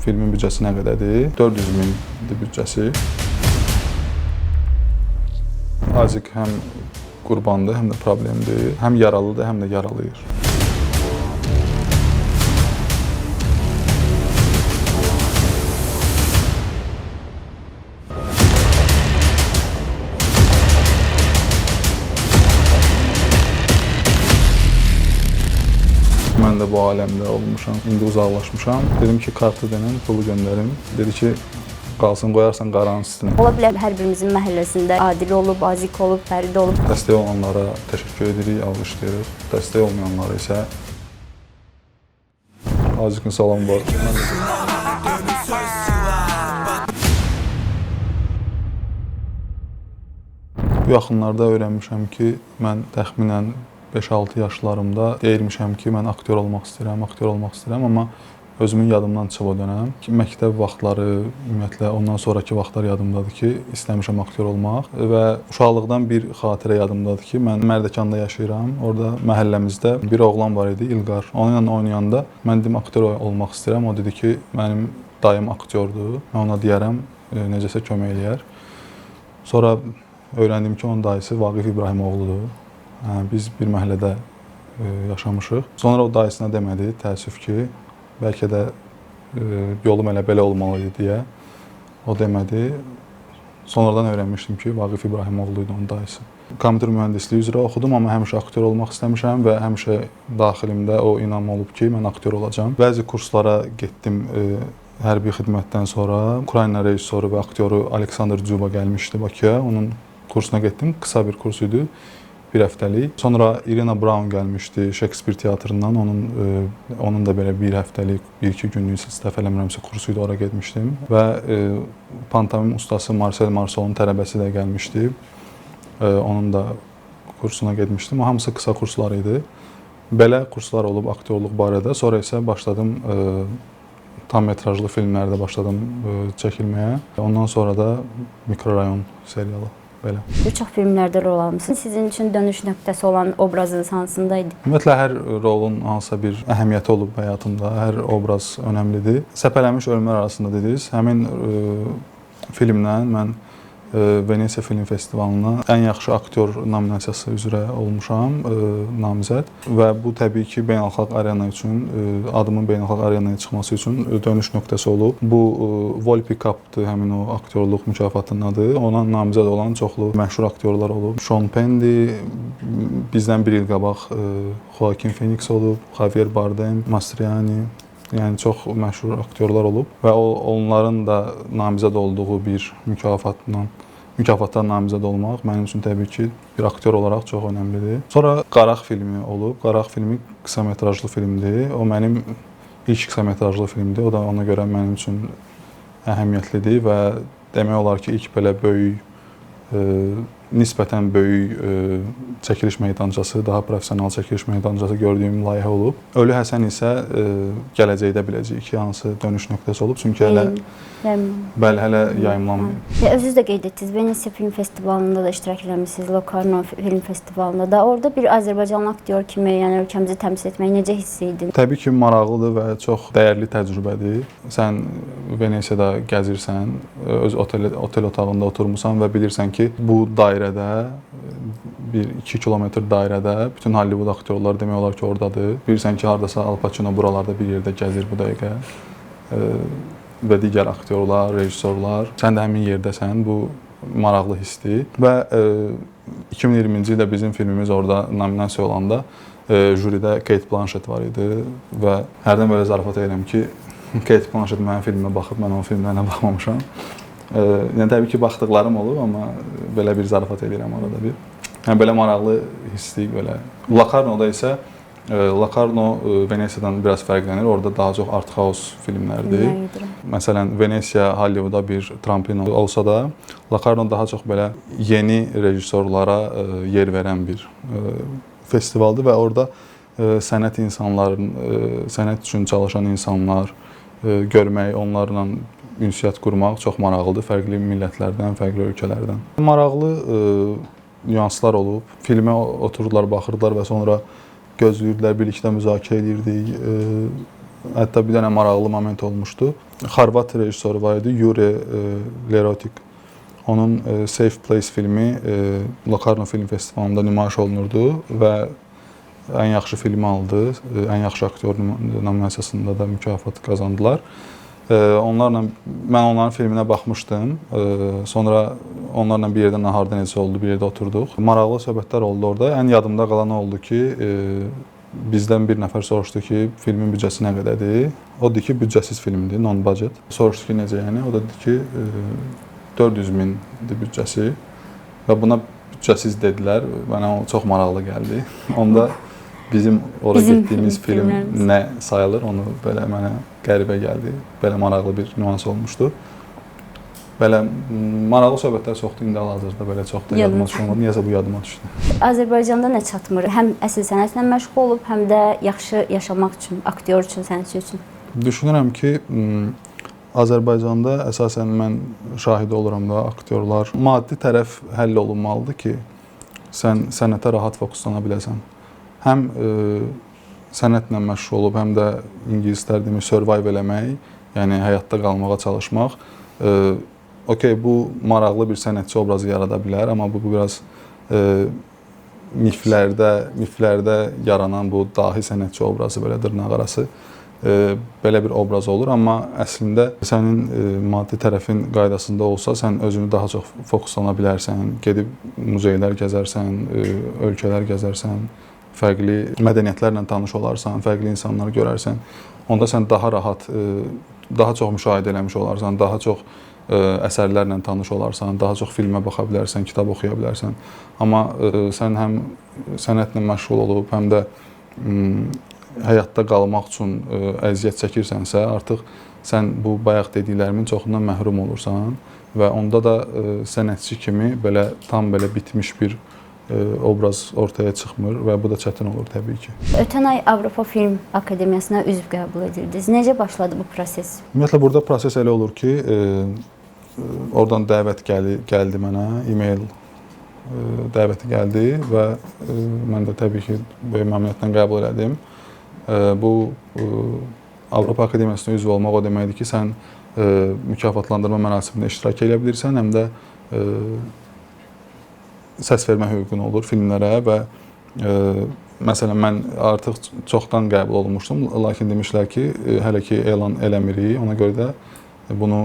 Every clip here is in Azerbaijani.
Filmin büdcəsi nə qədərdir? 400 mindir büdcəsi. Azik həm qurbandır, həm də problemdir. Həm yaralıdır, həm də yaralayır. Mən də bu aləmdə olmuşam, indi uzaqlaşmışam. Dedim ki, kartı denən, pulu göndərim. Dedi ki, qalsın, qoyarsan qaranın üstünə. Ola bilər hər birimizin məhəlləsində Adil olub, Azik olub, Fərid olub. Dəstək olanlara təşəkkür edirik, alqışlayırıq. Dəstək olmayanlara isə Azikin salamı var. Bu yaxınlarda öyrənmişəm ki, mən təxminən 5-6 yaşlarımda deyirmişəm ki, mən aktyor olmaq istəyirəm, amma özümün yadımdan çıxıb o dönəm. Məktəb vaxtları, ümumiyyətlə ondan sonraki vaxtlar yadımdadır ki, istəmişəm aktyor olmaq və uşaqlıqdan bir xatirə yadımdadır ki, mən Mərdəkanda yaşayıram. Orada məhəlləmizdə bir oğlan var idi, İlqar. Onunla oynayanda mən dedim aktyor olmaq istəyirəm. O dedi ki, mənim dayım aktyordur. Mən ona deyərəm, necəsə kömək eləyər. Sonra öyrəndim ki, onun dayısı Vaqif İbrahimoğludur. Biz bir məhəllədə yaşamışıq. Sonra o dayısına demədi, təəssüf ki, bəlkə də yolum elə belə olmalıydı deyə. O demədi. Sonradan öyrənmişdim ki, Vaqif İbrahimoğlu idi onun dayısı. Kompüter mühəndisliyi üzrə oxudum, amma həmişə aktyor olmaq istəmişəm və həmişə daxilimdə o inam olub ki, mən aktyor olacağam. Bəzi kurslara getdim hərbi xidmətdən sonra. Ukrayna rejissoru və aktyoru Aleksandr Dzuba gəlmişdi Bakıya. Onun kursuna getdim. Qısa bir kurs idi. Bir həftəlik. Sonra Irina Brown gəlmişdi Shakespeare teatrından. Onun da belə bir həftəlik, 1-2 günlük səhv eləmirəmsə kursu idi, ora getmişdim. Və pantomim ustası Marcel Marceau'nun tələbəsi də gəlmişdi. Onun da kursuna getmişdim. O hamısı qısa kurslar idi. Belə kurslar olub aktyorluq barədə. Sonra isə başladım tam metrajlı filmlərdə başladım çəkilməyə. Ondan sonra da Mikrorayon serialı. Belə. Bir çox filmlərdə rol almışsınız. Sizin üçün dönüş nöqtəsi olan obrazınız hansındaydı? Ümumiyyətlə, hər rolun hansısa bir əhəmiyyəti olub həyatımda. Hər obraz önəmlidir. Səpələnmiş ölümlər arasında dediniz. Həmin filmdən mən Venesiya Film Festivalına ən yaxşı aktyor nominasiyası üzrə olmuşam, namizəd. Və bu təbii ki, beynəlxalq arena üçün, adımın beynəlxalq arenaya çıxması üçün dönüş nöqtəsi olub. Bu Volpi Cup'dır həmin o aktyorluq mükafatının adı. Ona namizəd olan çoxlu məşhur aktyorlar olub. Sean Penn, bizdən bir il qabaq Joaquin Phoenix olub, Javier Bardem, Mastroianni. Yəni çox məşhur aktyorlar olub və onların da namizəd olduğu bir mükafatdan namizəd olmaq mənim üçün təbii ki, bir aktyor olaraq çox önəmlidir. Sonra Qaraq filmi olub. Qaraq filmi qısa metrajlı filmdir. O mənim ilk qısa metrajlı filmdir. O da ona görə mənim üçün əhəmiyyətlidir və demək olar ki, ilk belə böyük, nisbətən böyük çəkiliş meydançası, daha professional çəkiliş meydançası gördüyüm layihə olub. Ölü Həsən isə gələcəkdə biləcəyik ki, hansı dönüş nöqtəsi olub. Çünki hələ yayımlanmayıb. Özünüz də qeyd etdiniz, Venesiya Film Festivalında da iştirak eləmişsiniz, Locarno Film Festivalında da. Orada bir Azərbaycanlı aktyor kimi, yəni ölkəmizi təmsil etmək necə hiss edin? Təbii ki, maraqlıdır və çox dəyərli təcrübədir. Sən Venesiyada gəzirsən, öz otel otağında oturmusan və bilirsən ki, bu dairədə, 1-2 kilometr dairədə bütün Hollywood aktyorlar demək olar ki, oradadır. Bilirsən ki, haradasa Al Pacino buralarda bir yerdə gəzir bu dəqiqə və digər aktyorlar, rejissorlar. Sən də həmin yerdəsən, bu maraqlı hissdir. Və 2020-ci ildə bizim filmimiz orada nominasiya olanda jüridə Kate Blanchett var idi və hərdən belə zarafat edirəm ki, Kate Blanchett mənim filmimə baxıb, mən onun filmlərinə baxmamışam. Yəni, təbii ki, baxdıqlarım olub, amma belə bir zarafat edirəm arada bir. Yəni, belə maraqlı hissdir, belə. Locarno'da isə Locarno Venesiyadan biraz fərqlənir. Orada daha çox art house filmlərdir. Məsələn, Venesiya Hollywooda bir tramplin olsa da, Locarno daha çox belə yeni rejissorlara yer verən bir festivaldır və orada sənət insanların, sənət üçün çalışan insanlar görmək, onlarla ünsiyyət qurmaq çox maraqlıdır. Fərqli millətlərdən, fərqli ölkələrdən. Maraqlı nüanslar olub. Filmə oturdular, baxırdılar və sonra gözləyirdilər, birlikdə müzakirə edirdik. Hətta bir dənə maraqlı moment olmuşdu. Xorvat rejissoru var idi, Yuri Lerotik. Onun Safe Place filmi Locarno Film Festivalında nümayiş olunurdu və ən yaxşı filmi aldı. Ən yaxşı aktyor nominasiyasında da mükafat qazandılar. Mən onların filminə baxmışdım. Sonra onlarla bir yerdə naharda necə oldu, bir yerdə oturduq. Maraqlı söhbətlər oldu orada. Ən yadımda qalan oldu ki, bizdən bir nəfər soruşdu ki, filmin büdcəsi nə qədərdir? O dedi ki, büdcəsiz filmdir, non-budget. Soruşdu ki, necə yəni? O da dedi ki, 400.000-dir büdcəsi və buna büdcəsiz dedilər. Mənə o çox maraqlı gəldi. Onda bizim ora getdiyimiz film nə sayılır, onu belə mənə qəribə gəldi. Belə maraqlı bir nüans olmuşdu. Belə maraqlı söhbətlər çoxdur, indi hal-hazırda belə çox da yadıma düşmür. Niyəsə bu yadıma düşdü. Azərbaycanda nə çatmır? Həm əsl sənətlə məşğul olub, həm də yaxşı yaşamaq üçün, aktyor üçün, sənətçi üçün. Düşünürəm ki, Azərbaycanda əsasən mən şahid oluram da, aktyorlar maddi tərəf həll olunmalıdır ki, sən sənətə rahat fokuslana biləsən. Həm sənətlə məşğul olub, həm də ingilislər demək survive eləmək, yəni həyatda qalmağa çalışmaq. Okey, bu maraqlı bir sənətçi obrazı yarada bilər, amma bu biraz miflərdə yaranan bu dahi sənətçi obrazı belə dırnaqarası belə bir obraz olur, amma əslində sənin maddi tərəfin qaydasında olsa, sən özünü daha çox fokuslana bilərsən, gedib muzeylər gəzərsən, ölkələr gəzərsən, fərqli mədəniyyətlərlə tanış olarsan, fərqli insanları görərsən, onda sən daha rahat, daha çox müşahidə eləmiş olarsan, daha çox əsərlərlə tanış olarsan, daha çox filmə baxa bilərsən, kitab oxuya bilərsən. Amma sən həm sənətlə məşğul olub, həm də həyatda qalmaq üçün əziyyət çəkirsənsə, artıq sən bu bayaq dediklərimin çoxundan məhrum olursan və onda da sənətçi kimi belə tam belə bitmiş bir obraz ortaya çıxmır və bu da çətin olur təbii ki. Ötən ay Avropa Film Akademiyasına üzv qəbul edildiniz. Necə başladı bu proses? Ümumiyyətlə burada proses elə olur ki, oradan dəvət gəldi mənə, e-mail dəvəti gəldi və mən də təbii ki, böyük məmnuniyyətlə qəbul elədim. Bu Avropa Akademiyasına üzv olmaq o deməkdir ki, sən mükafatlandırma mərasimində iştirak edə bilirsən, həm də səs vermə hüququn olur filmlərə və məsələn, mən artıq çoxdan qəbul olunmuşdum, lakin demişlər ki, hələ ki elan eləmirik, ona görə də bunu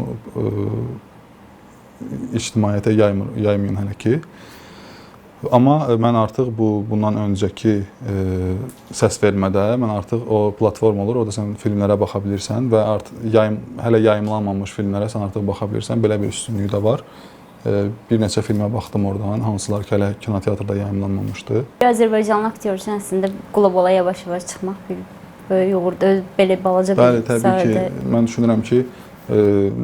ictimaiyyətə yaymayın hələ ki. Amma mən artıq bundan öncəki səs vermədə mən artıq o platform olur, orada sən filmlərə baxa bilirsən və hələ yayımlanmamış filmlərə sən artıq baxa bilirsən, belə bir üstünlüyü də var. Bir neçə filmə baxdım oradan, hansılar ki, hələ kinoteatrda yayımlanmamışdı. Azərbaycanlı aktyor üçün əslində qlobala yavaş-yavaş çıxmaq bir böyük uğurdur, belə balaca bir Bəli, təbii ki, mən düşünürəm ki,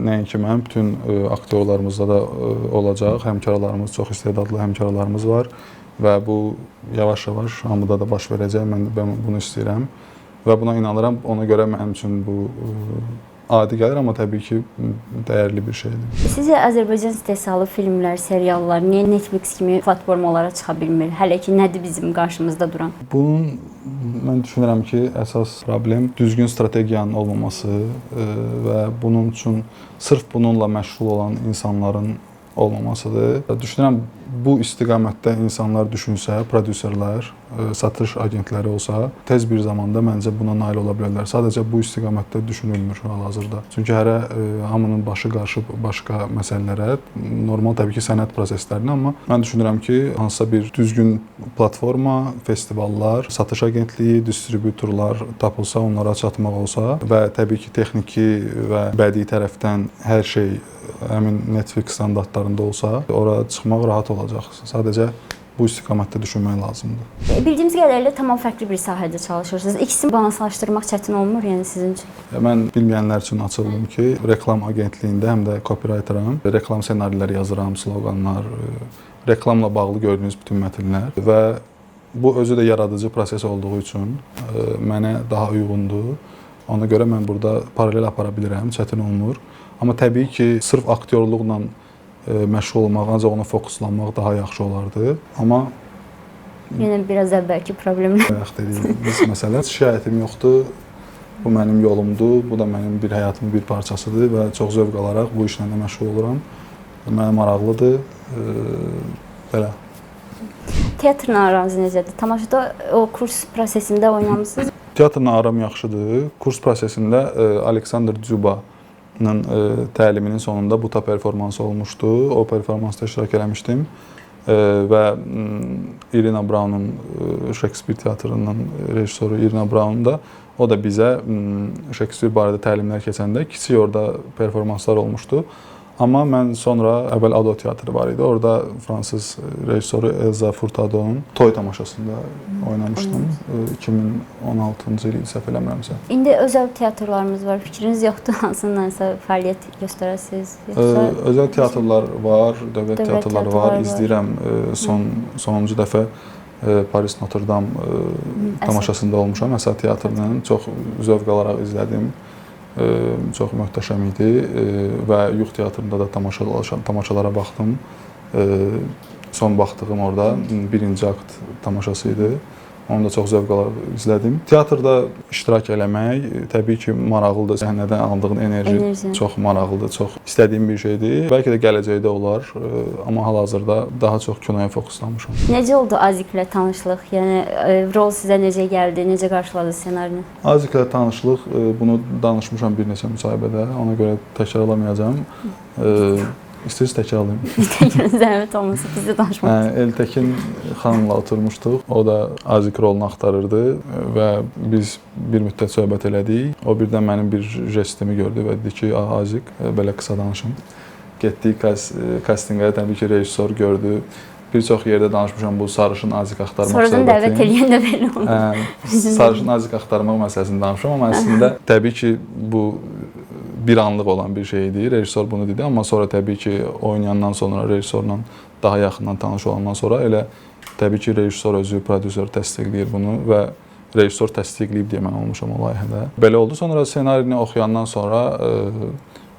nəinki mən, bütün aktyorlarımızda da olacaq, həmkarlarımız, çox istedadlı həmkarlarımız var və bu yavaş-yavaş hamıda da baş verəcək, mən bunu istəyirəm və buna inanıram, ona görə mənim üçün bu adi gəlir, amma təbii ki, dəyərli bir şeydir. Sizcə Azərbaycan istehsalı filmlər, seriallar niyə Netflix kimi platformalara çıxa bilmir? Hələ ki, nədir bizim qarşımızda duran? Bunun, mən düşünürəm ki, əsas problem düzgün strategiyanın olmaması və bunun üçün sırf bununla məşğul olan insanların olmamasıdır. Düşünürəm, bu istiqamətdə insanlar düşünsə, prodüserlər, satış agentləri olsa, tez bir zamanda məncə buna nail ola bilərlər. Sadəcə bu istiqamətdə düşünülmür hal-hazırda. Çünki hərə hamının başı qarışıb başqa məsələlərə, normal təbii ki, sənət proseslərinə, amma mən düşünürəm ki, hansısa bir düzgün platforma, festivallar, satış agentliyi, distributorlar tapılsa, onlara çatmaq olsa və təbii ki, texniki və bədii tərəfdən hər şey həmin Netflix standartlarında olsa, ora çıxmaq rahat olacaq. Sadəcə bu istiqamətdə düşünmək lazımdır. Bildiyimiz qədərilə tamam fərqli bir sahədə çalışırsınız. İkisini balanslaşdırmaq çətin olmur, yəni sizin üçün? Mən bilməyənlər üçün açıldım ki, reklam agentliyində həm də copywriteram. Reklam ssenariləri yazıram, sloqanlar, reklamla bağlı gördüyünüz bütün mətnlər və bu özü də yaradıcı proses olduğu üçün mənə daha uyğundur. Ona görə mən burada paralel apara bilirəm, çətin olmur. Amma təbii ki, sırf aktyorluqla məşğul olmaq, ancaq ona fokuslanmaq daha yaxşı olardı. Amma yenə biraz əvvəlki problemlər. Bayaq dediyimiz məsələ, şikayətim yoxdur. Bu mənim yolumdur, bu da mənim bir həyatımın bir parçasıdır və çox zövq alaraq bu işlə də məşğul oluram. Mənə maraqlıdır. Belə. Teatrla aranız necədir? Tamaşada o kurs prosesində oynamısınız? Teatrla aram yaxşıdır. Kurs prosesində Aleksandr Dzubanın təliminin sonunda Buta performansı olmuşdu. O performansda iştirak eləmişdim. Və Irina Brown'un Shakespeare teatrının rejissoru Irina Brown da o da bizə Shakespeare barədə təlimlər keçəndə kiçik orada performanslar olmuşdu. Amma mən sonra əvvəl Ado teatrı var idi. Orada fransız rejissoru Elza Furtado'nun Toy tamaşasında oynamışdım. 2016-cı il səhv eləmirəmsə. İndi özəl teatrlarımız var. Fikriniz yoxdur hansındansa fəaliyyət göstərəsiniz? Özəl teatrlar var, dövlət teatrları var. İzləyirəm. Sonuncu dəfə Paris Notre Dame tamaşasında olmuşam. Əsər teatrının çox zövq alaraq izlədim. Çox möhtəşəm idi və Yuğ teatrında da tamaşalara baxdım. Son baxdığım orada birinci akt tamaşası idi. Onu da çox zövq alaraq izlədim. Teatrda iştirak eləmək təbii ki, maraqlıdır. Səhnədən aldığın enerji çox maraqlıdır, çox istədiyim bir şeydir. Bəlkə də gələcəkdə olar, amma hal-hazırda daha çox kinoya fokuslanmışam. Necə oldu Aziklə tanışlıq? Yəni rol sizə necə gəldi, necə qarşıladı ssenarini? Aziklə tanışlıq, bunu danışmışam bir neçə müsahibədə, ona görə təkrarlamayacağam. İstəyirsiniz təkrarlayım. Zəhmət olmasa biz də danışmaq. Eltəkin xanımla oturmuşduq. O da Azik rolunu axtarırdı və biz bir müddət söhbət elədik. O birdən mənim bir jestimi gördü və dedi ki, Azik, belə qısa danışım. Getdik kastinqə, təbii ki, rejissor gördü. Bir çox yerdə danışmışam bu sarışın Azik axtarmaq söhbəti. Sonradan dəvət eləyəndə belə oldu. Sarışın Azik axtarmaq məsələsini danışmışam, amma əslində təbii ki, bu bir anlıq olan bir şey idi. Rejissor bunu dedi, amma sonra təbii ki, oynayandan sonra, rejissorla daha yaxından tanış olandan sonra elə təbii ki, rejissor özü, prodüser təsdiqləyir bunu və rejissor təsdiqləyib deyə mən olmuşam o layihədə. Belə oldu. Sonra ssenarini oxuyandan sonra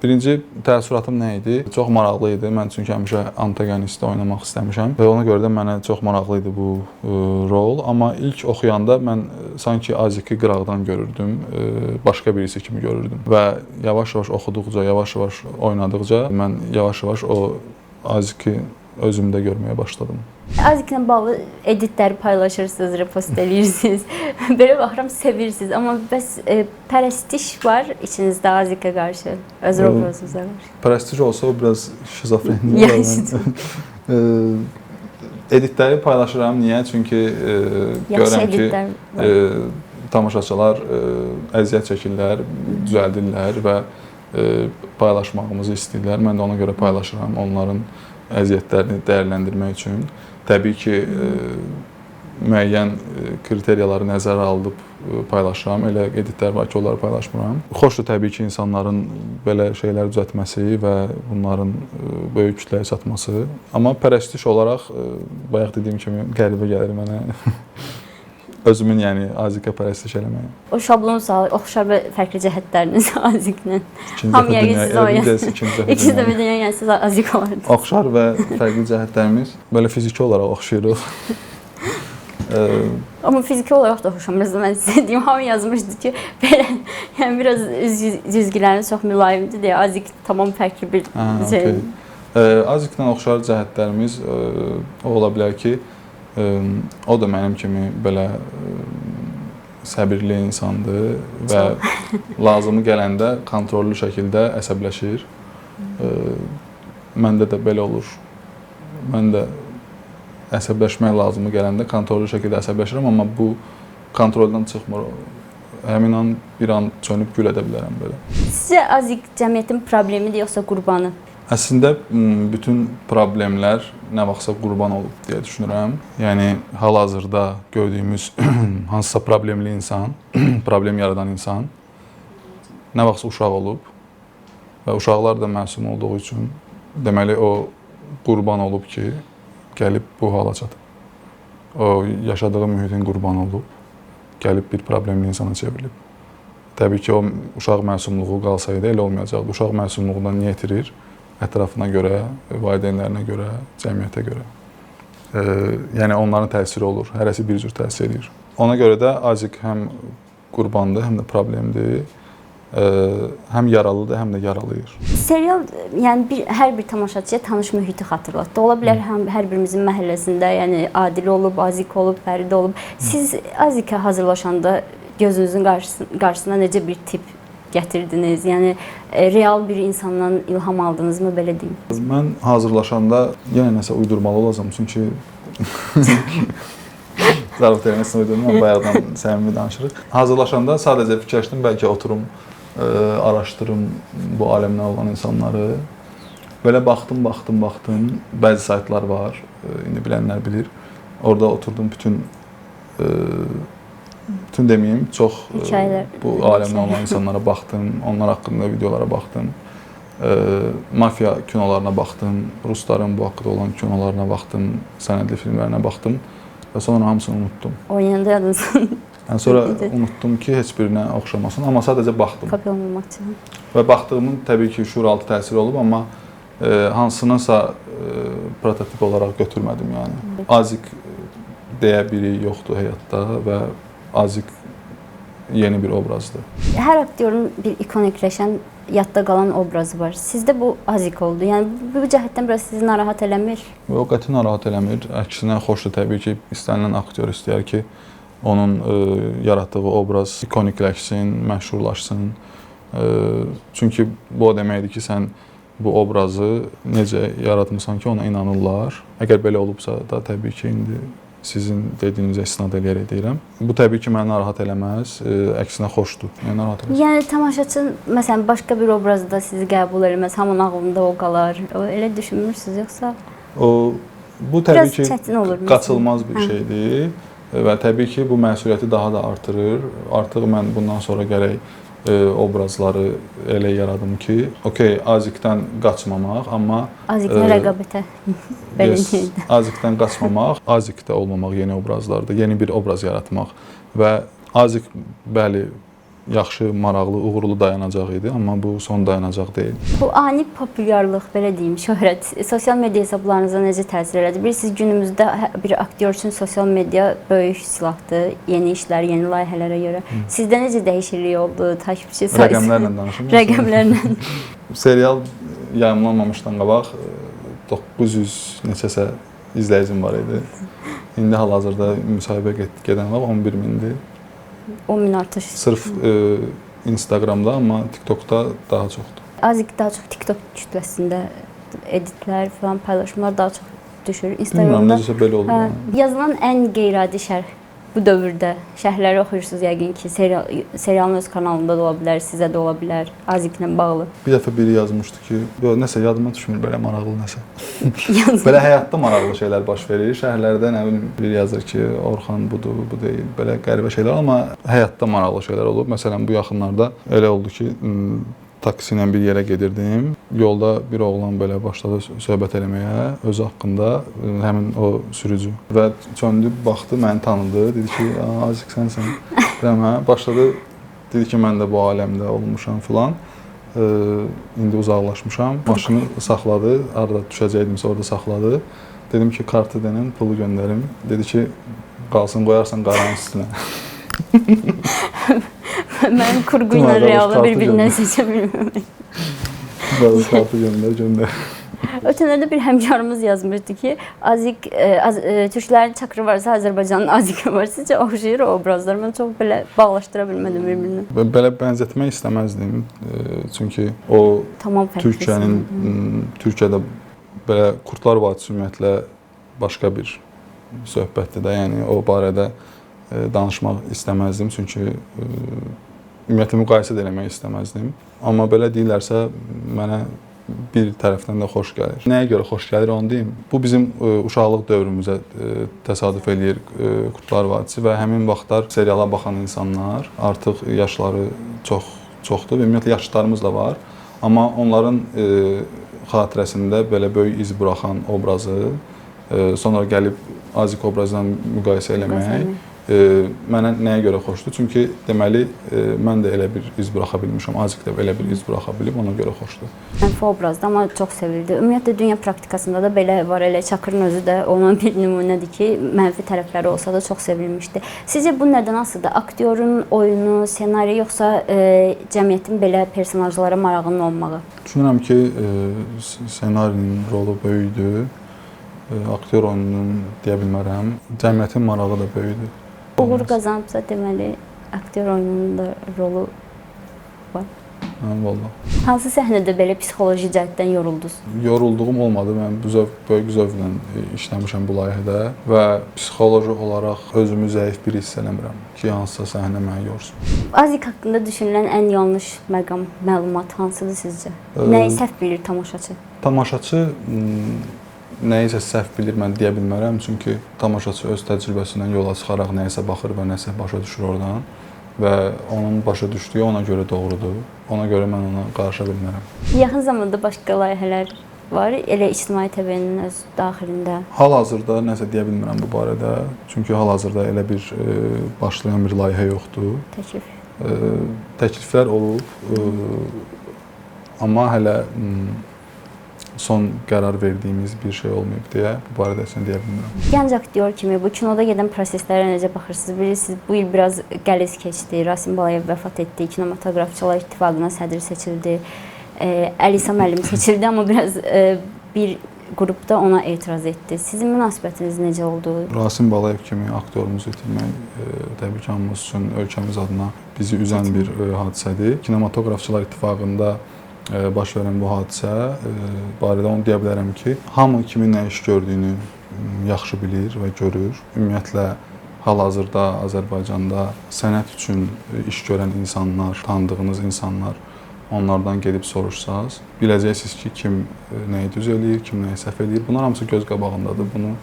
birinci təəssüratım nə idi? Çox maraqlı idi. Mən çünki həmişə antagonistdə oynamaq istəmişəm və ona görə də mənə çox maraqlı idi bu rol. Amma ilk oxuyanda mən sanki Aziki qıraqdan görürdüm, başqa birisi kimi görürdüm. Və yavaş-yavaş oxuduqca, yavaş-yavaş oynadıqca mən yavaş-yavaş o Aziki özümdə görməyə başladım. Aziklə bağlı editləri paylaşırsınız, repost edirsiniz. Belə baxıram, sevirsiniz. Amma bəs pərəstiş var içinizdə Azikə qarşı, öz obrazınıza qarşı. Pərəstiş olsa o biraz şizofreniya olar. Editləri paylaşıram. Niyə? Çünki görürəm ki, tamaşaçılar əziyyət çəkirlər, düzəldirlər və paylaşmağımızı istəyirlər. Mən də ona görə paylaşıram onların əziyyətlərini dəyərləndirmək üçün. Təbii ki, müəyyən kriteriyaları nəzərə alıb paylaşıram. Elə editlər var ki, onları paylaşmıram. Xoşdur təbii ki, insanların belə şeylər düzəltməsi və bunların böyük kütləyə çatması. Amma pərəstiş olaraq, bayaq dediyim kimi, qəribə gəlir mənə. Özümün, yəni, Azikə pərəstiş eləməyə. O şablonsa, oxşar və fərqli cəhətləriniz Aziklə. Hamıya siz oynayın. İkinci dəfə dünya yəni siz Azik olardınız. Oxşar və fərqli cəhətlərimiz belə fiziki olaraq oxşayırıq. Amma fiziki olaraq da oxşamırız. Mən sizə deyim, hamı yazmışdı ki, belə, yəni biraz cizgilərin çox mülayimdir deyə Azik tamam fərqli bir şey. Aziklə oxşar cəhətlərimiz o ola bilər ki, o da mənim kimi belə səbirli insandır və lazımı gələndə kontrollü şəkildə əsəbləşir. Məndə də belə olur. Mən də əsəbləşmək lazımı gələndə kontrollü şəkildə əsəbləşirəm, amma bu kontroldan çıxmır. Həmin an bir an çönüb gül edə bilərəm belə. Sizcə Azik cəmiyyətin problemidir yoxsa qurbanı? Əslində bütün problemlər nə vaxtsa qurban olub deyə düşünürəm. Yəni hal-hazırda gördüyümüz hansısa problemli insan, problem yaradan insan nə vaxtsa uşaq olub və uşaqlar da məsum olduğu üçün deməli o qurban olub ki, gəlib bu hala çatıb. O yaşadığı mühitin qurbanı olub, gəlib bir problemli insana çevrilib. Təbii ki, o uşaq məsumluğu qalsaydı elə olmayacaqdı. Uşaq məsumluğundan niyə itirir? Ətrafına görə, valideynlərinə görə, cəmiyyətə görə. Yəni onların təsiri olur. Hərəsi bir cür təsir edir. Ona görə də Azik həm qurbandır, həm də problemdir. Həm yaralıdır, həm də yaralayır. Serial yəni hər bir tamaşaçıya tanış mühiti xatırlatdı. Ola bilər hər birimizin məhəlləsində, yəni Adil olub, Azik olub, Fərid olub. Siz Azikə hazırlaşanda gözünüzün qarşısına necə bir tip gətirdiniz? Yəni real bir insandan ilham aldınızmı, belə deyim? Mən hazırlaşanda yenə nəsə uydurmalı olacağam, çünki zarafat eləməsin uydurma, bayaqdan səmimi danışırıq. Hazırlaşanda sadəcə fikirləşdim, bəlkə oturum, araşdırım bu aləmdən olan insanları. Belə baxdım. Bəzi saytlar var, indi bilənlər bilir. Orada oturdum, bütün deməyim, çox bu aləmdən olan insanlara baxdım, onlar haqqında videolara baxdım. Mafiya kinolarına baxdım, Rusların bu haqqda olan kinolarına baxdım, sənədli filmlərinə baxdım və sonra hamısını unutdum. Oynayanda yadınızın. Yəni sonra unutdum ki, heç birinə oxşamasın, amma sadəcə baxdım. Kopya olmamaq üçün. Və baxdığımın təbii ki, şuuraltı təsiri olub, amma hansınınsa prototip olaraq götürmədim yəni. Azik deyə biri yoxdur həyatda və Azik yeni bir obrazdır. Hər aktyorun bir ikonikləşən, yadda qalan obrazı var. Sizdə bu Azik oldu. Yəni bu cəhətdən biraz sizi narahat eləmir? O qəti narahat eləmir. Əksinə xoşdur təbii ki, istənilən aktyor istəyər ki, onun yaratdığı obraz ikonikləşsin, məşhurlaşsın. Çünki bu o deməkdir ki, sən bu obrazı necə yaratmısan ki, ona inanırlar. Əgər belə olubsa da təbii ki, indi sizin dediyinizə istinad eləyərək deyirəm. Bu təbii ki, məni narahat eləməz, əksinə xoşdur. Narahat eləməz. Yəni tamaşaçı məsələn başqa bir obrazda sizi qəbul eləməz, hamının ağlında o qalar. Elə düşünmürsünüz yoxsa? Bu təbii ki, çətin olur, qaçılmaz bir şeydir və təbii ki, bu məsuliyyəti daha da artırır. Artıq mən bundan sonra gərək obrazları elə yaradım ki, okey, Azikdən qaçmamaq, amma Aziklə rəqabətə belə deyildi. Azikdən qaçmamaq, Azikdə olmamaq yeni obrazlardır, yeni bir obraz yaratmaq və Azik bəli yaxşı, maraqlı, uğurlu dayanacaq idi, amma bu son dayanacaq deyil. Bu ani populyarlıq, belə deyim, şöhrət sosial media hesablarınıza necə təsir elədi? Bilirsiniz, günümüzdə bir aktyor üçün sosial media böyük silahdır, yeni işlər, yeni layihələrə görə. Sizdə necə dəyişiklik oldu, takipçi sayısı? Rəqəmlərlə danışım. Rəqəmlərlə. Serial yayımlanmamışdan qabaq 900 neçəsə izləyicim var idi. İndi hal-hazırda müsahibə gedən var 11 mindir. 10 min artış. Sırf Instagramda, amma TikTokda daha çoxdur. Azik daha çox TikTok kütləsində editlər falan, paylaşımlar daha çox düşür. Bilmirəm, necəsə belə olur. Yazılan ən qeyri-adi şərh bu dövrdə. Şərhləri oxuyursunuz yəqin ki, serialın öz kanalında da ola bilər, sizə də ola bilər, Aziklə bağlı. Bir dəfə biri yazmışdı ki, nəsə yadıma düşmür, belə maraqlı nəsə. Belə həyatda maraqlı şeylər baş verir. Şərhlərdə nə bilim biri yazır ki, Orxan budur, bu deyil. Belə qəribə şeylər, amma həyatda maraqlı şeylər olub. Məsələn, bu yaxınlarda elə oldu ki, taksi ilə bir yerə gedirdim. Yolda bir oğlan belə başladı söhbət eləməyə özü haqqında, həmin o sürücü. Və çöndü, baxdı, məni tanıdı. Dedi ki, Azik sənsən. Deyirəm, hə. Başladı, dedi ki, mən də bu aləmdə olmuşam filan. İndi uzaqlaşmışam. Maşını saxladı, arada düşəcəydimsə orada saxladı. Dedim ki, kartı denən, pulu göndərim. Dedi ki, qalsın, qoyarsan qaranın üstünə. Mən kurgu ilə realı bir-birindən seçə bilmirəm. Bəli, kartı göndər. Ötənlərdə bir həmkarımız yazmışdı ki, Azik, türklərin çakrı varsa, Azərbaycanın Aziki var. Sizcə oxşayır o obrazlar? Mən çox belə bağlaşdıra bilmədim bir-birinə. Belə bənzətmək istəməzdim. Çünki o Türkiyədə belə Qurtlar Vadisi ümumiyyətlə başqa bir söhbətdir də. Yəni o barədə danışmaq istəməzdim, çünki ümumiyyətlə müqayisə də eləmək istəməzdim. Amma belə deyirlərsə, mənə bir tərəfdən də xoş gəlir. Nəyə görə xoş gəlir, onu deyim. Bu bizim uşaqlıq dövrümüzə təsadüf eləyir Qurtlar Vadisi və həmin vaxtlar seriala baxan insanlar artıq yaşları çoxdur və ümumiyyətlə yaşlarımız da var. Amma onların xatirəsində belə böyük iz buraxan obrazı sonra gəlib Azik obrazla müqayisə eləmək Mənə nəyə görə xoşdur? Çünki deməli mən də elə bir iz buraxa bilmişəm, Azik də elə bir iz buraxa bilib, ona görə xoşdur. Mənfi obrazda, amma çox sevildi. Ümumiyyətlə dünya praktikasında da belə var. Elə Çakırın özü də onun bir nümunədir ki, mənfi tərəfləri olsa da çox sevilmişdi. Sizcə bu nədən asılıdır? Aktyorun oyunu, ssenari, yoxsa cəmiyyətin belə personajlara marağının olmağı? Düşünürəm ki, ssenarinin rolu böyükdür. Aktyor oyununun deyə bilmərəm. Cəmiyyətin marağı da böyükdür. Uğur qazanıbsa deməli aktyor oyununun da rolu var. Hə, vallah. Hansı səhnədə belə psixoloji cəhətdən yoruldunuz? Yorulduğum olmadı. Mən böyük zövqlə işləmişəm bu layihədə və psixoloji olaraq özümü zəif bir hiss eləmirəm ki, hansısa səhnə məni yorsun. Azik haqqında düşünülən ən yanlış məqam, məlumat hansıdır sizcə? Nəyi səhv bilir tamaşaçı? Tamaşaçı nəyisə səhv bilir, mən deyə bilmərəm. Çünki tamaşaçı öz təcrübəsindən yola çıxaraq nəyisə baxır və nəyisə başa düşür oradan və onun başa düşdüyü ona görə doğrudur. Ona görə mən ona qarışa bilmərəm. Yaxın zamanda başqa layihələr var, elə İctimai TV-nin öz daxilində. Hal-hazırda nəsə deyə bilmirəm bu barədə. Çünki hal-hazırda elə bir başlayan bir layihə yoxdur. Təklif. Təkliflər olub, amma hələ son qərar verdiyimiz bir şey olmayıb deyə bu barədə heç nə deyə bilmirəm. Gənc aktyor kimi bu kinoda gedən proseslərə necə baxırsınız? Bilirsiniz, bu il biraz qəliz keçdi. Rasim Balayev vəfat etdi. Kinematografçılar İttifaqına sədr seçildi. Əlisa müəllim seçildi, amma biraz bir qrupda ona etiraz etdi. Sizin münasibətiniz necə oldu? Rasim Balayev kimi aktyorumuzu itirmək təbii ki, hamımız üçün ölkəmiz adına bizi üzən bir hadisədir. Kinematografçılar İttifaqında baş verən bu hadisə barədə onu deyə bilərəm ki, hamı kimin nə iş gördüyünü yaxşı bilir və görür. Ümumiyyətlə, hal-hazırda Azərbaycanda sənət üçün iş görən insanlar, tanıdığınız insanlar, onlardan gedib soruşsanız, biləcəksiniz ki, kim nəyi düz eləyir, kim nəyi səhv eləyir. Bunlar hamısı göz qabağındadır. Bunu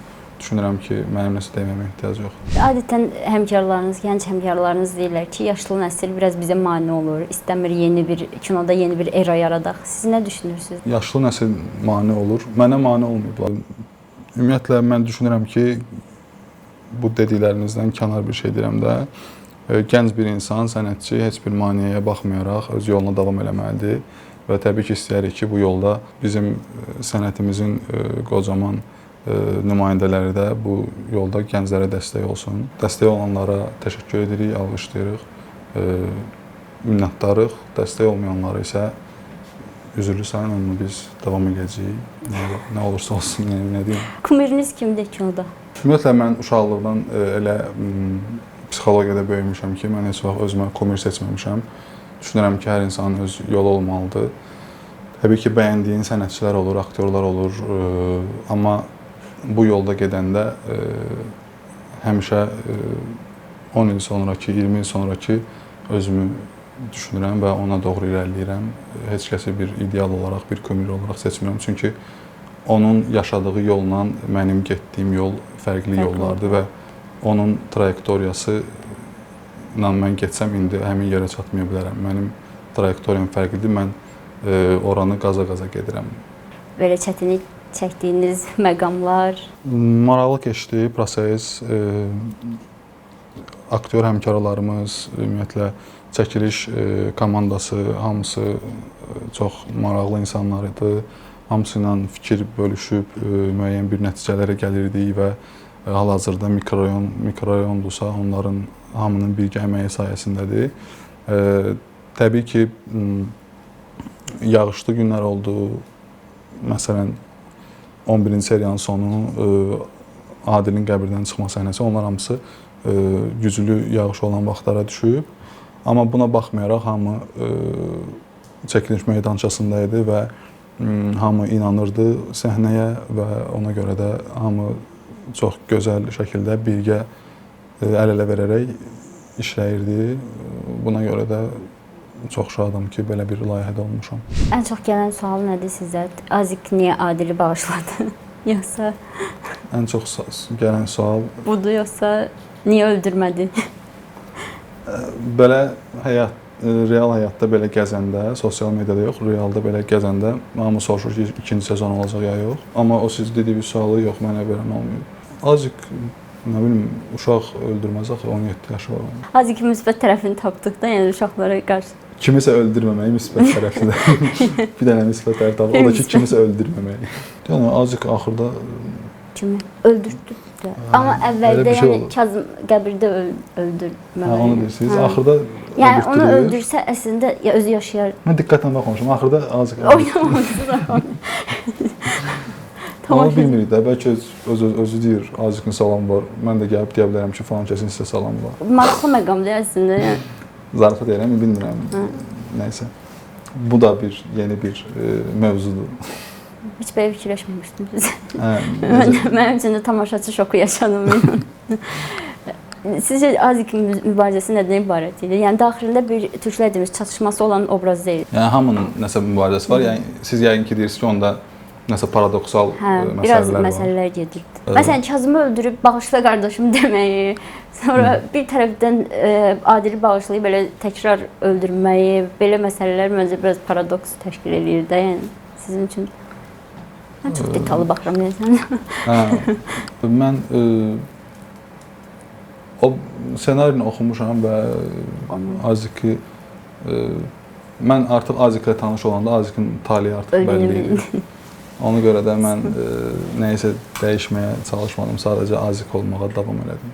düşünürəm ki, mənim nəsə deməyimə ehtiyac yoxdur. Adətən həmkarlarınız, gənc həmkarlarınız deyirlər ki, yaşlı nəsil biraz bizə mane olur, istəmir kinoda yeni bir era yaradaq. Siz nə düşünürsünüz? Yaşlı nəsil mane olur. Mənə mane olmayıblar. Ümumiyyətlə, mən düşünürəm ki, bu dediklərinizdən kənar bir şey deyirəm də, gənc bir insan, sənətçi heç bir maneəyə baxmayaraq öz yoluna davam eləməlidir və təbii ki, istəyərik ki, bu yolda bizim sənətimizin qocaman nümayəndələri də bu yolda gənclərə dəstək olsun. Dəstək olanlara təşəkkür edirik, alqışlayırıq, minnətdarıq. Dəstək olmayanlara isə üzürlüsən, onu biz davam edəcəyik. Nə olursa olsun, nə deyim. Kumiriniz kimdir kinoda? Ümumiyyətlə, mən uşaqlıqdan elə psixologiyada böyümüşəm ki, mən heç vaxt özümə kumir seçməmişəm. Düşünürəm ki, hər insanın öz yolu olmalıdır. Təbii ki, bəyəndiyin sənətçilər olur, aktyorlar olur, amma bu yolda gedəndə həmişə 10 il sonraki, 20 il sonraki özümü düşünürəm və ona doğru irəliləyirəm. Heç kəsi bir ideal olaraq, bir kumir olaraq seçmirəm. Çünki onun yaşadığı yolla mənim getdiyim yol fərqli yollardır və onun trayektoriyası ilə mən getsəm indi həmin yerə çatmaya bilərəm. Mənim trayektoriyam fərqlidir, mən oranı qaza-qaza gedirəm. Belə çətinlik çəkdiyiniz məqamlar? Maraqlı keçdi proses. Aktyor həmkarlarımız, ümumiyyətlə çəkiliş komandası, hamısı çox maraqlı insanlar idi. Hamısı ilə fikir bölüşüb müəyyən bir nəticələrə gəlirdik və hal-hazırda mikrorayondursa onların hamının birgə əməyi sayəsindədir. Təbii ki, yağışlı günlər oldu. Məsələn, 11-ci seriyanın sonu, Adilin qəbirdən çıxma səhnəsi, onlar hamısı güclü yağış olan vaxtlara düşüb. Amma buna baxmayaraq hamı çəkiliş meydançasında idi və hamı inanırdı səhnəyə və ona görə də hamı çox gözəl şəkildə birgə əl-ələ verərək işləyirdi. Buna görə də çox şadam ki, belə bir layihədə olmuşam. Ən çox gələn sual nədir sizə? Azik niyə Adili bağışladı? Yoxsa ən çox gələn sual budur, yoxsa niyə öldürmədi? Belə real həyatda belə gəzəndə, sosial mediada yox, realda belə gəzəndə hamı soruşur ki, ikinci sezon olacaq ya yox. Amma o siz dediyiniz sualı yox, mənə verən olmuyor. Azıq Nə bilim, uşaq öldürməz axı, 17 yaşı var onun. Azik müsbət tərəfini tapdıqda, yəni uşaqlara qarşı Kimisə öldürməməyi müsbət tərəfidir. Bir dənə müsbət tərəf tapıb, o da ki, kimisə öldürməməyi. Yəni Azik axırda kimi öldürdü. Amma əvvəldə elə bir şey yəni olur. Kazım qəbirdə öldürməməli. onu deyirsiniz. Axırda Yəni onu öldürtdürür. öldürsə əslində ya özü yaşayar. Mən diqqətlə baxmamışam. Axırda Azik Oynamamışsın. Onu bilmirik də, bəlkə özü deyir, Azikin salamı var. Mən də gəlib deyə bilərəm ki, falan kəsin sizə salamı var. Maraqlı məqamdır əslində. Yəni. Zarafat edirəm, bilmirəm. Nəysə. Bu da yeni bir mövzudur. Heç belə fikirləşməmişdim biz. Hə, Mənim üçün də tamaşaçı şoku yaşadım. Sizcə Azikin mübarizəsi nədən ibarət idi? Yəni daxilində bir türklər demiş çatışması olan obraz deyil. yəni hamının nəsə mübarizəsi var. Yəni siz yəqin ki deyirsiniz ki, onda nəsə paradoksal biraz məsələlər var. məsələlər gedirdi. Məsələn, Kazımı öldürüb bağışla qardaşım deməyi, sonra bir tərəfdən Adili bağışlayıb belə təkrar öldürməyi, belə məsələlər məncə biraz paradoks təşkil edir də, yəni sizin üçün. Mən çox detallı baxıram deyəsən. Hə. Mən o ssenarini oxumuşam və Aziki mən artıq Aziklə tanış olanda Azikin taleyi artıq bəlli idi. Ona görə də mən nəyisə dəyişməyə çalışmadım, sadəcə Azik olmağa davam elədim.